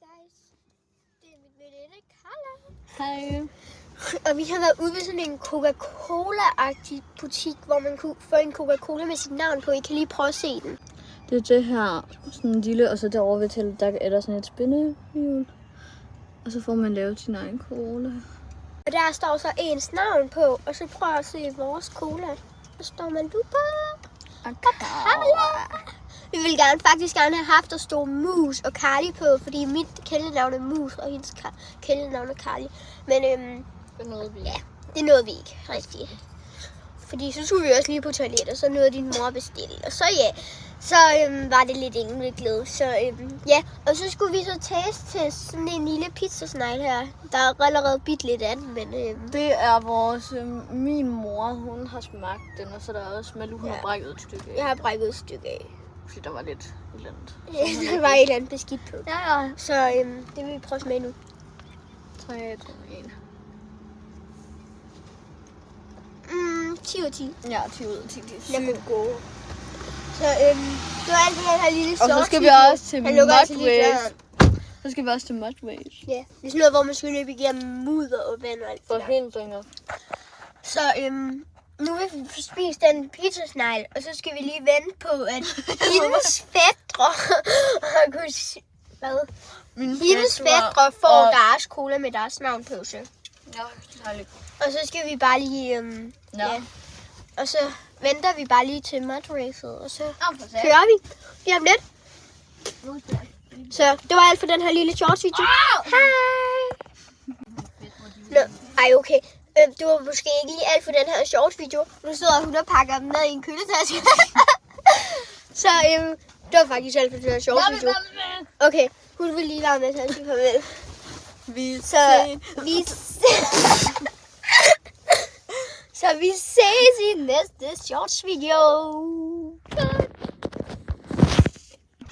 guys. Det er mit veninde Carla. Hej. Og vi har været ude ved sådan en Coca-Cola-agtig butik, hvor man kunne få en Coca-Cola med sit navn på. I kan lige prøve at se den. Det er det her, sådan en lille, og så derovre ved til, der er der sådan et spændehjul. Og så får man lavet sin egen cola. Og der står så ens navn på, og så prøv at se vores cola. Der står Maldupa og Carla. Vi ville faktisk gerne have haft, der stod Mus og Carly på, fordi mit kælenavn er Mus, og hendes kælenavn er Carly. Men Det nåede vi. ja, det nåede vi ikke rigtigt. Fordi så skulle vi også lige på toilet, og så nåede din mor at bestille. Og så var det lidt indviklet. Så ja, og så skulle vi så taste til sådan en lille pizzasnegl her. Der er allerede bidt lidt af den, men Det er vores, min mor, hun har smagt den, og så er der også Malu, hun har brækket et stykke af. jeg har brækket et stykke af. Fordi der var lidt et eller andet. Der var et eller andet beskidt på. Ja. Så det vil vi prøve at smage nu. 3, 2, 1. 10 ud af 10. Ja, 10 ud af 10. Det er Den er sygt. god. Så det var alt det her lille Og så shorts skal vi video. også til Han lukker altid Mud lige Race. døren. Så skal vi også til Mud Race. Ja, det er sådan noget, hvor man skal løbe igennem mudder og vand og alt det der. Forhindringer. Så nu vil vi spise den pizzasnegl, og så skal vi lige vente på, at hendes fætre hendes fætre får deres cola med deres navn på sig. Ja, dejligt. Og så skal vi bare lige, ja. Og så venter vi bare lige til mud racet, og så kører vi. Lige om lidt. Så det var alt for den her lille shorts video. Hej! Nå, ej okay. Det var måske ikke lige alt for den her shorts video. Nu sidder hun og pakker dem ned i en køletaske. Så det var faktisk alt for den her shorts video. Okay, hun vil lige være med til at sige farvel. Så vi ses i næste shorts video.